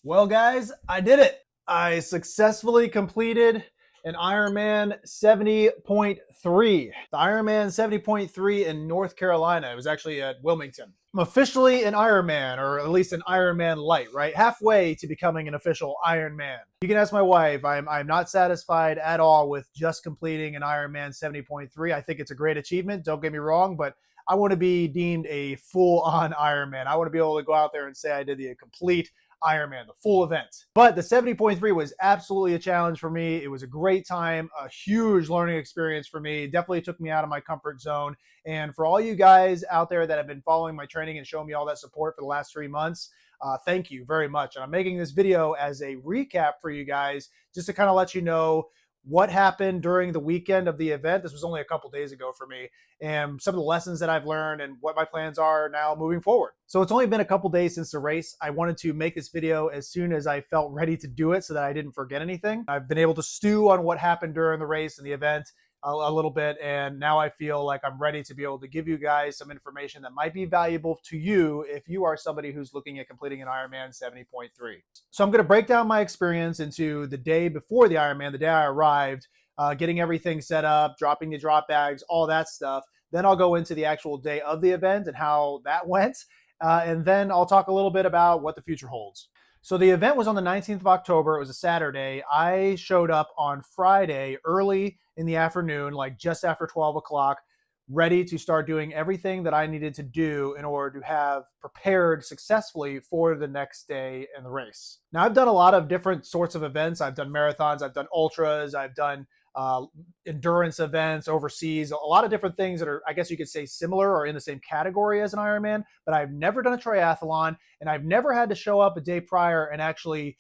Well, guys, I did it. I successfully completed an Ironman 70.3. The Ironman 70.3 in North Carolina. It was actually at Wilmington. I'm officially an Ironman, or at least an Ironman light, right? Halfway to becoming an official Ironman. You can ask my wife. I'm not satisfied at all with just completing an Ironman 70.3. I think it's a great achievement. Don't get me wrong, but I want to be deemed a full-on Ironman. I want to be able to go out there and say I did the complete Ironman, the full event. But the 70.3 was absolutely a challenge for me. It was a great time, a huge learning experience for me. It definitely took me out of my comfort zone. And for all you guys out there that have been following my training and showing me all that support for the last 3 months, thank you very much. And I'm making this video as a recap for you guys, just to kind of let you know what happened during the weekend of the event. This was only a couple days ago for me, and some of the lessons that I've learned and what my plans are now moving forward. So it's only been a couple days since the race. I wanted to make this video as soon as I felt ready to do it so that I didn't forget anything. I've been able to stew on what happened during the race and the event a little bit, and now I feel like I'm ready to be able to give you guys some information that might be valuable to you if you are somebody who's looking at completing an Ironman 70.3. So I'm going to break down my experience into the day before the Ironman, the day I arrived, getting everything set up, dropping the drop bags, all that stuff. Then I'll go into the actual day of the event and how that went. And then I'll talk a little bit about what the future holds. So the event was on the 19th of October. It was a Saturday. I showed up on Friday early in the afternoon, like just after 12 o'clock, ready to start doing everything that I needed to do in order to have prepared successfully for the next day in the race. Now, I've done a lot of different sorts of events. I've done marathons, I've done ultras, I've done endurance events overseas, a lot of different things that are, I guess you could say, similar or in the same category as an Ironman, but I've never done a triathlon, and I've never had to show up a day prior and actually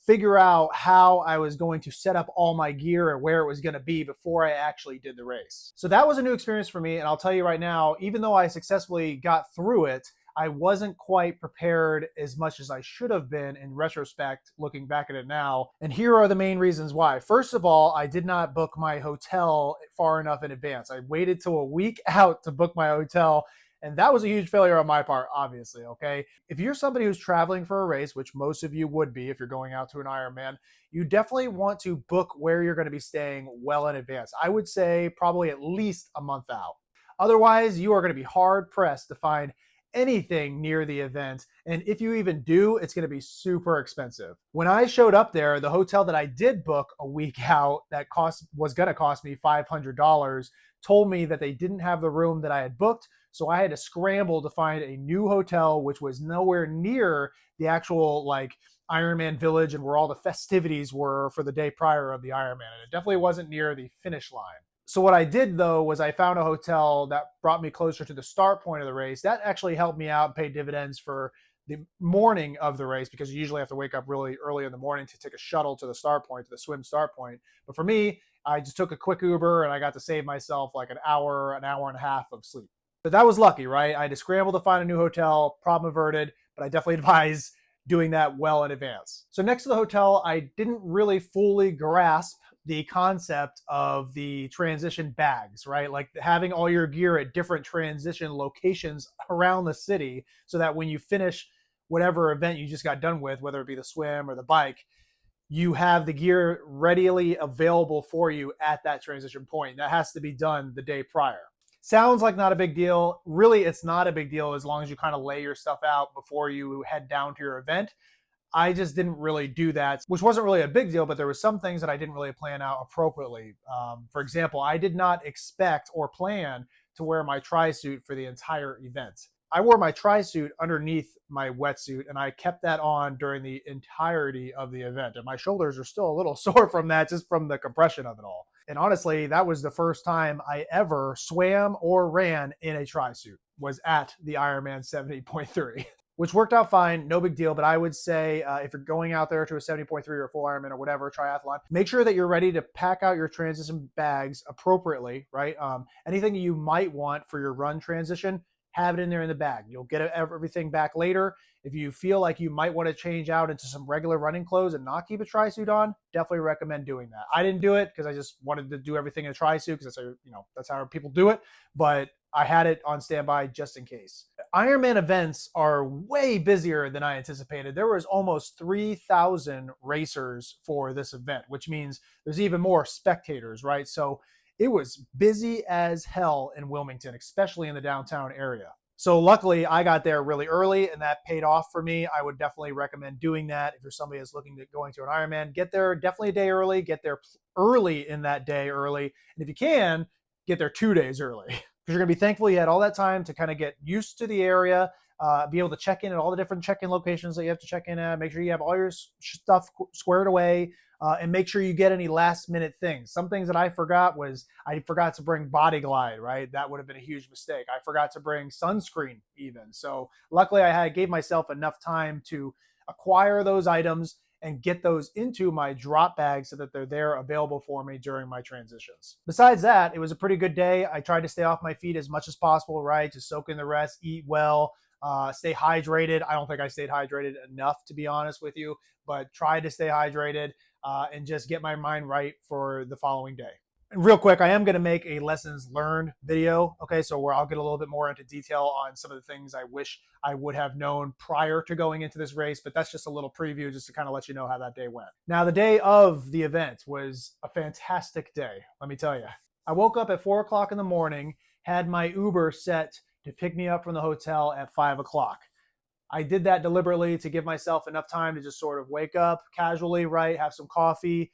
figure out how I was going to set up all my gear and where it was going to be before I actually did the race. So that was a new experience for me, and I'll tell you right now, even though I successfully got through it, I wasn't quite prepared as much as I should have been in retrospect, looking back at it now. And here are the main reasons why. First of all, I did not book my hotel far enough in advance. I waited till a week out to book my hotel, and that was a huge failure on my part, obviously, okay? If you're somebody who's traveling for a race, which most of you would be if you're going out to an Ironman, you definitely want to book where you're going to be staying well in advance. I would say probably at least a month out. Otherwise, you are going to be hard pressed to find anything near the event, and if you even do, it's going to be super expensive. When I showed up there, the hotel that I did book a week out that was going to cost me $500 told me that they didn't have the room that I had booked, so I had to scramble to find a new hotel, which was nowhere near the actual Ironman Village and where all the festivities were for the day prior of the Ironman, and it definitely wasn't near the finish line. So what I did, though, was I found a hotel that brought me closer to the start point of the race. That actually helped me out and paid dividends for the morning of the race, because you usually have to wake up really early in the morning to take a shuttle to the start point, to the swim start point. But for me, I just took a quick Uber and I got to save myself like an hour and a half of sleep. But that was lucky, right? I had to scramble to find a new hotel, problem averted, but I definitely advise doing that well in advance. So next to the hotel, I didn't really fully grasp the concept of the transition bags, right? Like having all your gear at different transition locations around the city so that when you finish whatever event you just got done with, whether it be the swim or the bike, you have the gear readily available for you at that transition point. That has to be done the day prior. Sounds like not a big deal. Really, it's not a big deal as long as you kind of lay your stuff out before you head down to your event. I just didn't really do that, which wasn't really a big deal, but there were some things that I didn't really plan out appropriately. For example, I did not expect or plan to wear my tri-suit for the entire event. I wore my tri-suit underneath my wetsuit, and I kept that on during the entirety of the event. And my shoulders are still a little sore from that, just from the compression of it all. And honestly, that was the first time I ever swam or ran in a tri-suit, was at the Ironman 70.3. Which worked out fine, no big deal. But I would say if you're going out there to a 70.3 or a full Ironman or whatever, triathlon, make sure that you're ready to pack out your transition bags appropriately, right? Anything you might want for your run transition, have it in there in the bag. You'll get everything back later. If you feel like you might want to change out into some regular running clothes and not keep a tri-suit on, definitely recommend doing that. I didn't do it because I just wanted to do everything in a tri-suit because that's how people do it. But I had it on standby just in case. Ironman events are way busier than I anticipated. There was almost 3,000 racers for this event, which means there's even more spectators, right? So it was busy as hell in Wilmington, especially in the downtown area. So luckily I got there really early and that paid off for me. I would definitely recommend doing that. If you're somebody that's looking at going to an Ironman, get there definitely a day early, get there early in that day early. And if you can, get there 2 days early. Because you're going to be thankful you had all that time to kind of get used to the area, be able to check in at all the different check-in locations that you have to check in at, make sure you have all your stuff squared away, and make sure you get any last minute things. Some things that I forgot was I forgot to bring Body Glide, right? That would have been a huge mistake. I forgot to bring sunscreen even. So luckily I gave myself enough time to acquire those items and get those into my drop bag so that they're there available for me during my transitions. Besides that, it was a pretty good day. I tried to stay off my feet as much as possible, right? To soak in the rest, eat well, stay hydrated. I don't think I stayed hydrated enough, to be honest with you, but tried to stay hydrated and just get my mind right for the following day. And real quick, I am going to make a lessons learned video, okay, so where I'll get a little bit more into detail on some of the things I wish I would have known prior to going into this race, but that's just a little preview just to kind of let you know how that day went. Now, the day of the event was a fantastic day, let me tell you. I woke up at 4 o'clock in the morning, had my Uber set to pick me up from the hotel at 5 o'clock. I did that deliberately to give myself enough time to just sort of wake up casually, right, have some coffee,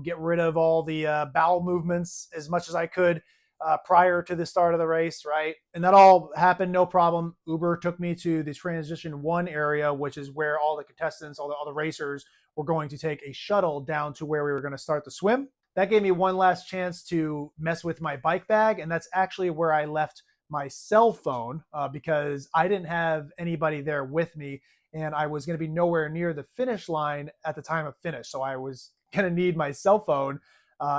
get rid of all the bowel movements as much as I could prior to the start of the race, right? And that all happened, no problem. Uber took me to the transition 1 area, which is where all the contestants, all the racers were going to take a shuttle down to where we were going to start the swim. That gave me one last chance to mess with my bike bag, and that's actually where I left my cell phone because I didn't have anybody there with me, and I was going to be nowhere near the finish line at the time of finish. So I was going to need my cell phone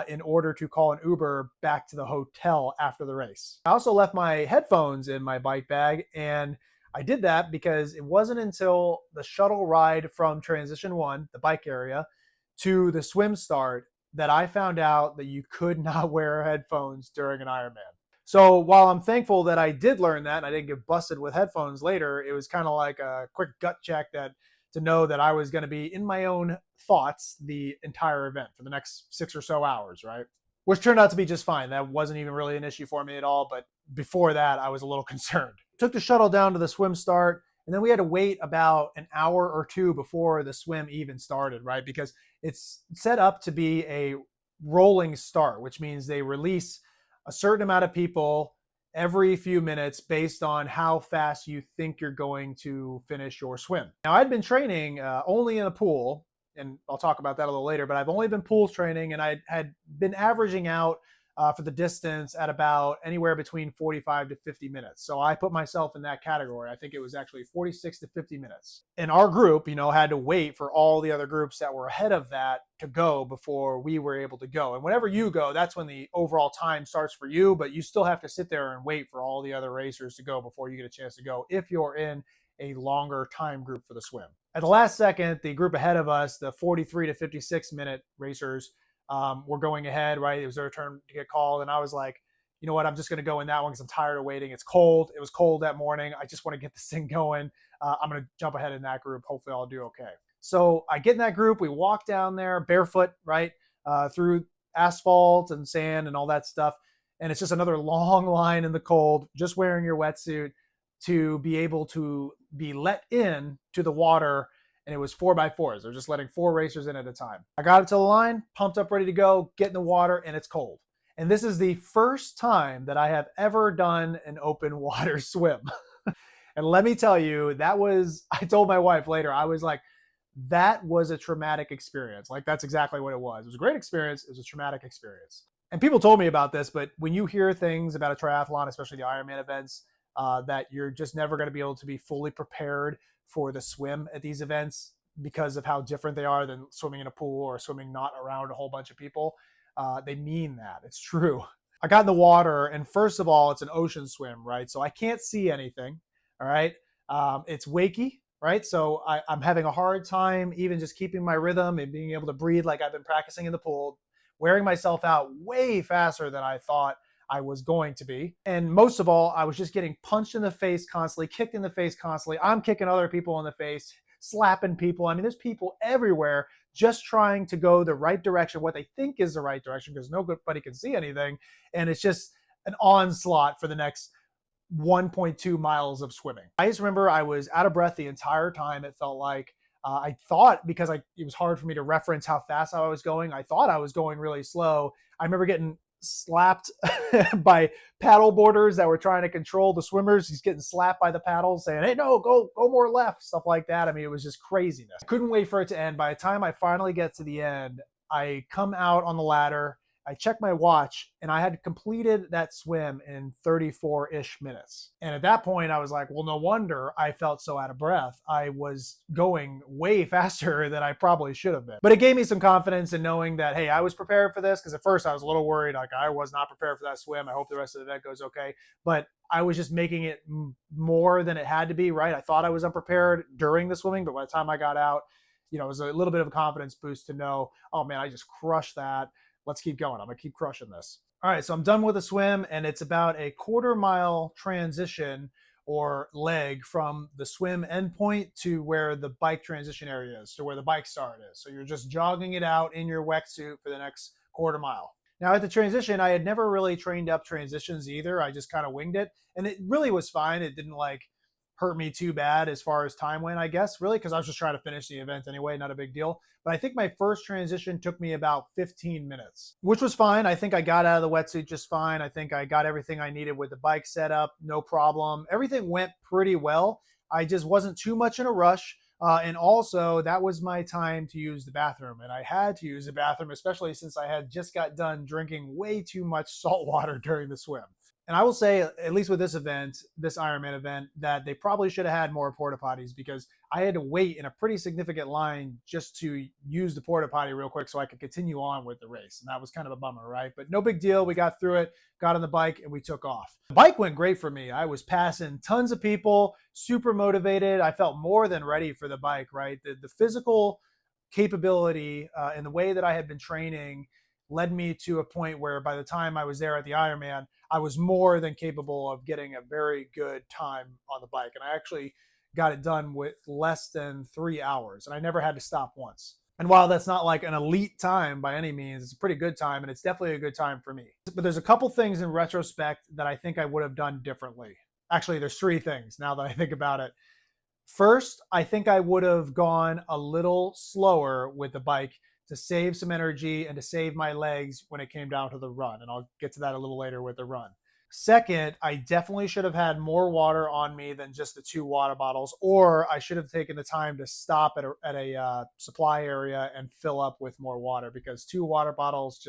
in order to call an Uber back to the hotel after the race. I also left my headphones in my bike bag, and I did that because it wasn't until the shuttle ride from Transition 1, the bike area, to the swim start that I found out that you could not wear headphones during an Ironman. So while I'm thankful that I did learn that and I didn't get busted with headphones later, it was kind of like a quick gut check to know that I was going to be in my own thoughts the entire event for the next 6 or so hours, right? Which turned out to be just fine. That wasn't even really an issue for me at all. But before that, I was a little concerned. Took the shuttle down to the swim start, and then we had to wait about an hour or two before the swim even started, right? Because it's set up to be a rolling start, which means they release a certain amount of people every few minutes based on how fast you think you're going to finish your swim. Now, I'd been training only in a pool, and I'll talk about that a little later, but I've only been pool training, and I had been averaging out for the distance at about anywhere between 45 to 50 minutes. So I put myself in that category. I think it was actually 46 to 50 minutes. And our group, had to wait for all the other groups that were ahead of that to go before we were able to go. And whenever you go, that's when the overall time starts for you, but you still have to sit there and wait for all the other racers to go before you get a chance to go if you're in a longer time group for the swim. At the last second, the group ahead of us, the 43 to 56 minute racers, were going ahead, right? It was their turn to get called. And I was like, you know what? I'm just going to go in that one because I'm tired of waiting. It's cold. It was cold that morning. I just want to get this thing going. I'm going to jump ahead in that group. Hopefully I'll do okay. So I get in that group. We walk down there barefoot, right? Through asphalt and sand and all that stuff. And it's just another long line in the cold, just wearing your wetsuit to be able to be let in to the water. And it was 4x4s. They're just letting 4 racers in at a time. I got up to the line, pumped up, ready to go, get in the water, and it's cold. And this is the first time that I have ever done an open water swim. And let me tell you, I told my wife later, I was like, that was a traumatic experience. Like, that's exactly what it was. It was a great experience. It was a traumatic experience. And people told me about this, but when you hear things about a triathlon, especially the Ironman events, that you're just never going to be able to be fully prepared for the swim at these events because of how different they are than swimming in a pool or swimming not around a whole bunch of people. They mean that. It's true. I got in the water, and first of all, it's an ocean swim, right? So I can't see anything, all right? It's wakey, right? So I'm having a hard time even just keeping my rhythm and being able to breathe like I've been practicing in the pool, wearing myself out way faster than I thought I was going to be. And most of all, I was just getting punched in the face constantly, kicked in the face constantly. I'm kicking other people in the face, slapping people. I mean, there's people everywhere just trying to go the right direction, what they think is the right direction, because nobody can see anything. And it's just an onslaught for the next 1.2 miles of swimming. I just remember I was out of breath the entire time. It felt like I thought, because it was hard for me to reference how fast I was going, I thought I was going really slow. I remember getting slapped by paddle boarders that were trying to control the swimmers. He's getting slapped by the paddles saying, hey, no, go more left, stuff like that. I mean, it was just craziness. I couldn't wait for it to end. By the time I finally get to the end, I come out on the ladder, I checked my watch, and I had completed that swim in 34-ish minutes. And at that point, I was like, well, no wonder I felt so out of breath. I was going way faster than I probably should have been. But it gave me some confidence in knowing that, hey, I was prepared for this, because at first I was a little worried, like I was not prepared for that swim. I hope the rest of the event goes okay. But I was just making it more than it had to be, right? I thought I was unprepared during the swimming, but by the time I got out, it was a little bit of a confidence boost to know, oh man, I just crushed that. Let's keep going. I'm going to keep crushing this. All right, so I'm done with the swim, and it's about a quarter-mile transition or leg from the swim endpoint to where the bike transition area is, to where the bike start is. So you're just jogging it out in your wetsuit for the next quarter mile. Now at the transition, I had never really trained up transitions either. I just kind of winged it, and it really was fine. It didn't hurt me too bad as far as time went, I guess, really, because I was just trying to finish the event anyway, not a big deal. But I think my first transition took me about 15 minutes, which was fine. I think I got out of the wetsuit just fine. I think I got everything I needed with the bike set up, no problem. Everything went pretty well. I just wasn't too much in a rush. And also, that was my time to use the bathroom. And I had to use the bathroom, especially since I had just got done drinking way too much salt water during the swim. And I will say, at least with this event, this Ironman event, that they probably should have had more porta potties, because I had to wait in a pretty significant line just to use the porta potty real quick so I could continue on with the race. And that was kind of a bummer, right? But no big deal. We got through it, got on the bike, and we took off. The bike went great for me. I was passing tons of people, super motivated. I felt more than ready for the bike, right? The physical capability and the way that I had been training led me to a point where by the time I was there at the Ironman, I was more than capable of getting a very good time on the bike. And I actually got it done with less than 3 hours, and I never had to stop once. And while that's not like an elite time by any means, it's a pretty good time, and it's definitely a good time for me. But there's a couple things in retrospect that I think I would have done differently. Actually, there's 3 things now that I think about it. First, I think I would have gone a little slower with the bike to save some energy and to save my legs when it came down to the run. And I'll get to that a little later with the run. Second, I definitely should have had more water on me than just the 2 water bottles, or I should have taken the time to stop at a supply area and fill up with more water, because 2 water bottles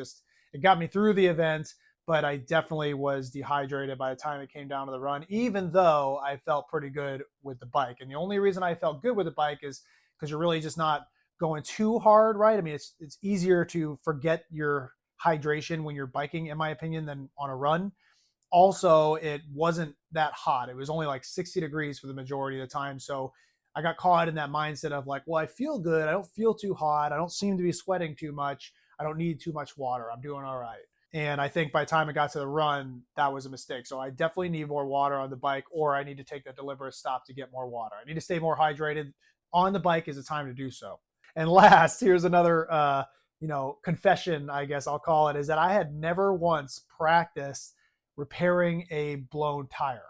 it got me through the event, but I definitely was dehydrated by the time it came down to the run, even though I felt pretty good with the bike. And the only reason I felt good with the bike is because you're really just not going too hard, right? I mean, it's easier to forget your hydration when you're biking, in my opinion, than on a run. Also, it wasn't that hot. It was only like 60 degrees for the majority of the time. So I got caught in that mindset of like, well, I feel good. I don't feel too hot. I don't seem to be sweating too much. I don't need too much water. I'm doing all right. And I think by the time I got to the run, that was a mistake. So I definitely need more water on the bike, or I need to take the deliberate stop to get more water. I need to stay more hydrated. On the bike is the time to do so. And last, here's another, confession, I guess I'll call it, is that I had never once practiced repairing a blown tire.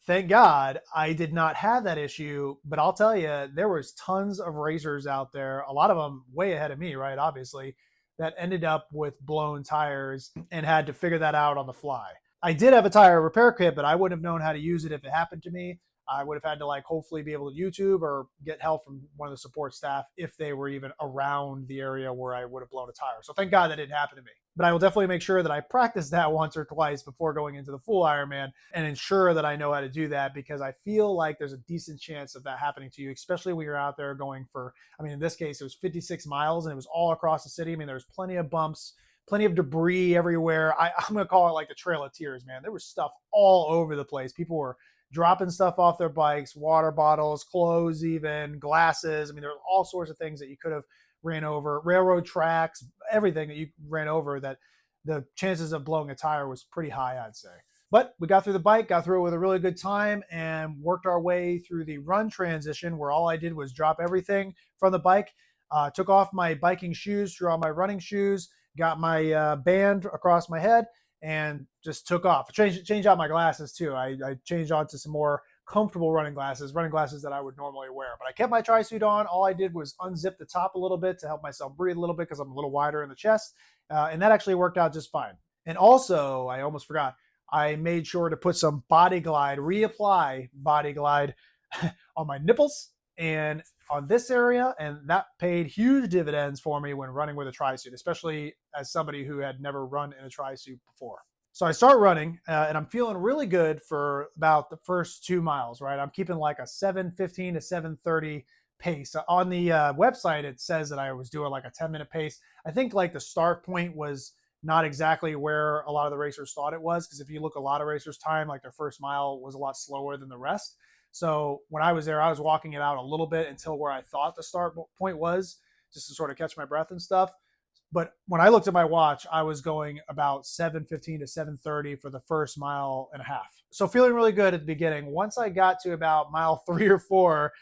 Thank God I did not have that issue, but I'll tell you, there was tons of racers out there, a lot of them way ahead of me, right, obviously, that ended up with blown tires and had to figure that out on the fly. I did have a tire repair kit, but I wouldn't have known how to use it if it happened to me. I would have had to hopefully be able to YouTube or get help from one of the support staff if they were even around the area where I would have blown a tire. So thank God that didn't happen to me. But I will definitely make sure that I practice that once or twice before going into the full Ironman and ensure that I know how to do that, because I feel like there's a decent chance of that happening to you, especially when you're out there going for, in this case, it was 56 miles and it was all across the city. There was plenty of bumps, plenty of debris everywhere. I'm going to call it like the Trail of Tears, man. There was stuff all over the place. People were dropping stuff off their bikes, water bottles, clothes, even glasses. There were all sorts of things that you could have ran over, railroad tracks, everything that you ran over that the chances of blowing a tire was pretty high, I'd say. But we got through the bike, got through it with a really good time, and worked our way through the run transition where all I did was drop everything from the bike, took off my biking shoes, threw on my running shoes, got my band across my head, and just took off. Changed out my glasses too. I changed on to some more comfortable running glasses that I would normally wear. But I kept my tri-suit on. All I did was unzip the top a little bit to help myself breathe a little bit because I'm a little wider in the chest. And that actually worked out just fine. And also, I almost forgot, I made sure to put some Body Glide, reapply Body Glide on my nipples and on this area, and that paid huge dividends for me when running with a tri-suit, especially as somebody who had never run in a tri-suit before. So I start running, and I'm feeling really good for about the first 2 miles, right? I'm keeping like a 7:15 to 7:30 pace. On the website, it says that I was doing like a 10-minute pace. I think like the start point was not exactly where a lot of the racers thought it was, because if you look a lot of racers' time, like their first mile was a lot slower than the rest. So when I was there, I was walking it out a little bit until where I thought the start point was, just to sort of catch my breath and stuff. But when I looked at my watch, I was going about 7:15 to 7:30 for the first mile and a half. So feeling really good at the beginning. Once I got to about mile 3 or 4,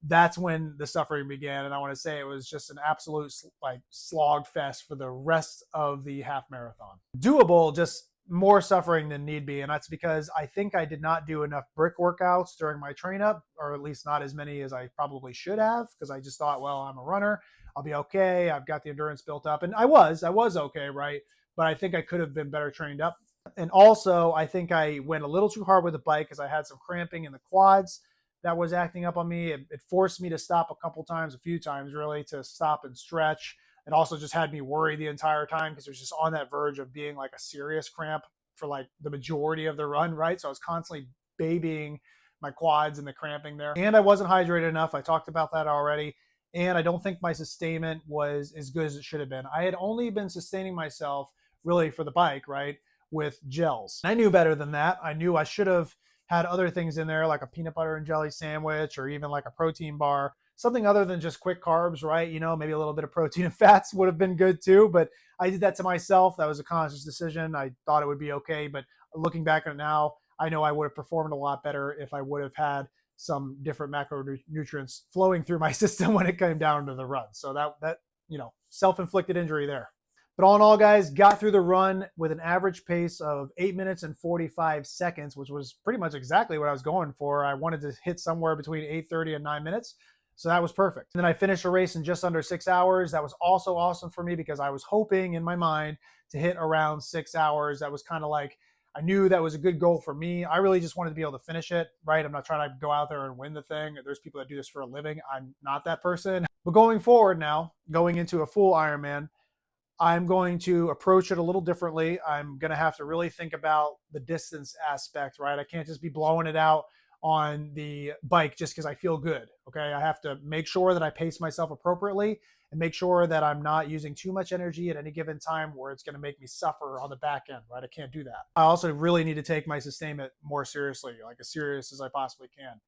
that's when the suffering began. And I want to say it was just an absolute like slog fest for the rest of the half marathon. Doable, just more suffering than need be. And that's because I think I did not do enough brick workouts during my train up, or at least not as many as I probably should have, because I just thought, well, I'm a runner, I'll be okay. I've got the endurance built up. And I was okay, right? But I think I could have been better trained up. And also, I think I went a little too hard with the bike because I had some cramping in the quads that was acting up on me. It forced me to stop a few times really, to stop and stretch. It also just had me worried the entire time because it was just on that verge of being like a serious cramp for like the majority of the run, right? So I was constantly babying my quads and the cramping there. And I wasn't hydrated enough. I talked about that already. And I don't think my sustainment was as good as it should have been. I had only been sustaining myself really for the bike, right, with gels. I knew better than that. I knew I should have had other things in there, like a peanut butter and jelly sandwich, or even like a protein bar, something other than just quick carbs, right? You know, maybe a little bit of protein and fats would have been good too, but I did that to myself. That was a conscious decision. I thought it would be okay, but looking back on it now, I know I would have performed a lot better if I would have had some different macronutrients flowing through my system when it came down to the run. So that self-inflicted injury there. But all in all, guys, got through the run with an average pace of 8 minutes and 45 seconds, which was pretty much exactly what I was going for. I wanted to hit somewhere between 8:30 and 9 minutes. So that was perfect. And then I finished the race in just under 6 hours. That was also awesome for me because I was hoping in my mind to hit around 6 hours. That was kind of like, I knew that was a good goal for me. I really just wanted to be able to finish it, right? I'm not trying to go out there and win the thing. There's people that do this for a living. I'm not that person. But going forward now, going into a full Ironman, I'm going to approach it a little differently. I'm going to have to really think about the distance aspect, right? I can't just be blowing it out on the bike just because I feel good, okay? I have to make sure that I pace myself appropriately and make sure that I'm not using too much energy at any given time where it's going to make me suffer on the back end, right? I can't do that. I also really need to take my sustainment more seriously, like as serious as I possibly can,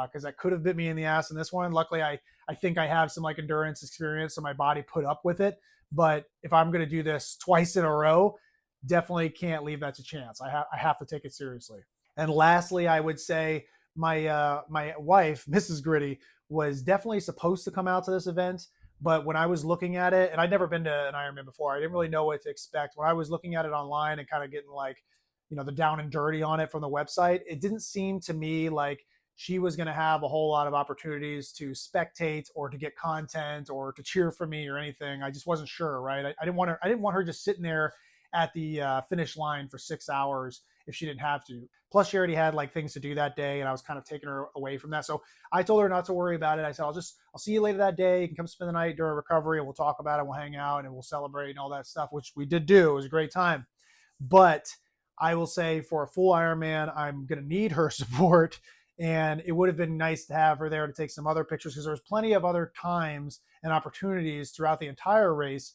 because that could have bit me in the ass in this one. Luckily, I think I have some like endurance experience, so my body put up with it. But if I'm going to do this twice in a row, definitely can't leave that to chance. I have to take it seriously. And lastly, I would say my wife, Mrs. Gritty, was definitely supposed to come out to this event. But when I was looking at it, and I'd never been to an Ironman before, I didn't really know what to expect. When I was looking at it online and kind of getting like, the down and dirty on it from the website, it didn't seem to me like she was going to have a whole lot of opportunities to spectate or to get content or to cheer for me or anything. I just wasn't sure, right? I didn't want her just sitting there at the finish line for 6 hours if she didn't have to. Plus, she already had like things to do that day, and I was kind of taking her away from that. So I told her not to worry about it. I said, I'll see you later that day. You can come spend the night during recovery, and we'll talk about it. We'll hang out and we'll celebrate and all that stuff, which we did do. It was a great time. But I will say for a full Ironman, I'm going to need her support. And it would have been nice to have her there to take some other pictures because there was plenty of other times and opportunities throughout the entire race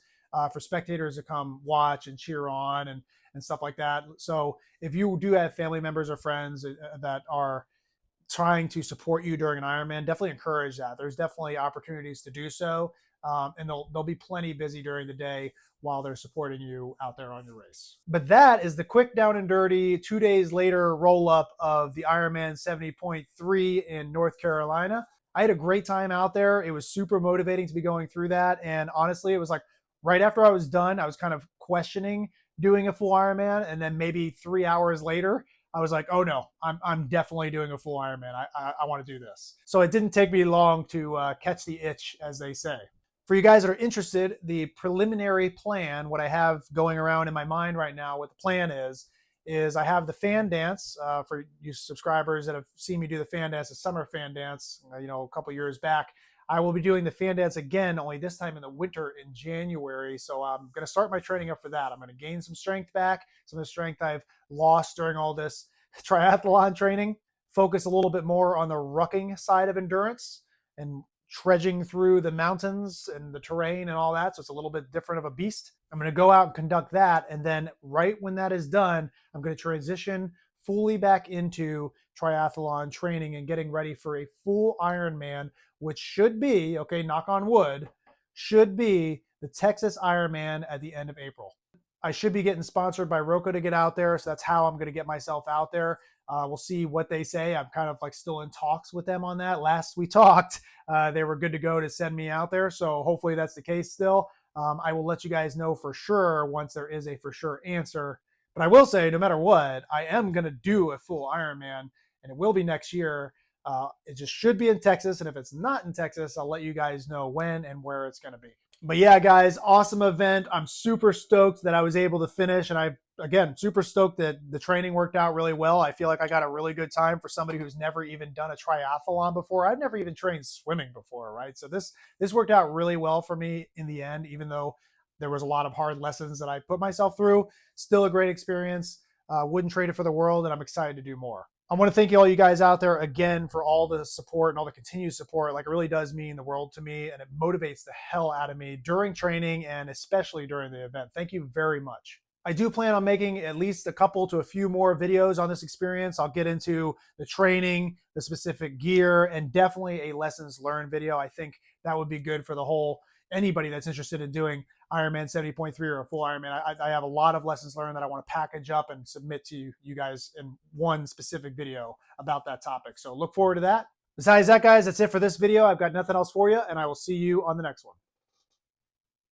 for spectators to come watch and cheer on and stuff like that. So if you do have family members or friends that are trying to support you during an Ironman, definitely encourage that. There's definitely opportunities to do so. and they'll be plenty busy during the day while they're supporting you out there on your race. But that is the quick down and dirty 2 days later roll up of the Ironman 70.3 in North Carolina. I had a great time out there. It was super motivating to be going through that. And honestly, it was like right after I was done, I was kind of questioning doing a full Ironman. And then maybe 3 hours later, I was like, oh no, I'm definitely doing a full Ironman. I want to do this. So it didn't take me long to catch the itch, as they say. For you guys that are interested, the preliminary plan, what I have going around in my mind right now, what the plan is I have the fan dance for you subscribers that have seen me do the fan dance, the summer fan dance, a couple years back. I will be doing the fan dance again, only this time in the winter in January. So I'm going to start my training up for that. I'm going to gain some strength back, some of the strength I've lost during all this triathlon training, focus a little bit more on the rucking side of endurance and trudging through the mountains and the terrain and all that. So it's a little bit different of a beast. I'm going to go out and conduct that. And then right when that is done, I'm going to transition fully back into triathlon training and getting ready for a full Ironman, which should be, okay, knock on wood, should be the Texas Ironman at the end of April. I should be getting sponsored by Roku to get out there. So that's how I'm going to get myself out there. We'll see what they say. I'm kind of like still in talks with them on that. Last we talked, they were good to go to send me out there. So hopefully that's the case still. I will let you guys know for sure once there is a for sure answer. But I will say, no matter what, I am going to do a full Ironman, and it will be next year. It just should be in Texas. And if it's not in Texas, I'll let you guys know when and where it's going to be. But yeah, guys, awesome event. I'm super stoked that I was able to finish. And again, super stoked that the training worked out really well. I feel like I got a really good time for somebody who's never even done a triathlon before. I've never even trained swimming before, right? So this worked out really well for me in the end, even though there was a lot of hard lessons that I put myself through. Still a great experience. Wouldn't trade it for the world, and I'm excited to do more. I want to thank all you guys out there again for all the support and all the continued support. Like, it really does mean the world to me, and it motivates the hell out of me during training and especially during the event. Thank you very much. I do plan on making at least a couple to a few more videos on this experience. I'll get into the training, the specific gear, and definitely a lessons learned video. I think that would be good for anybody that's interested in doing Ironman 70.3 or a full Ironman. I have a lot of lessons learned that I want to package up and submit to you guys in one specific video about that topic. So look forward to that. Besides that, guys, that's it for this video. I've got nothing else for you, and I will see you on the next one.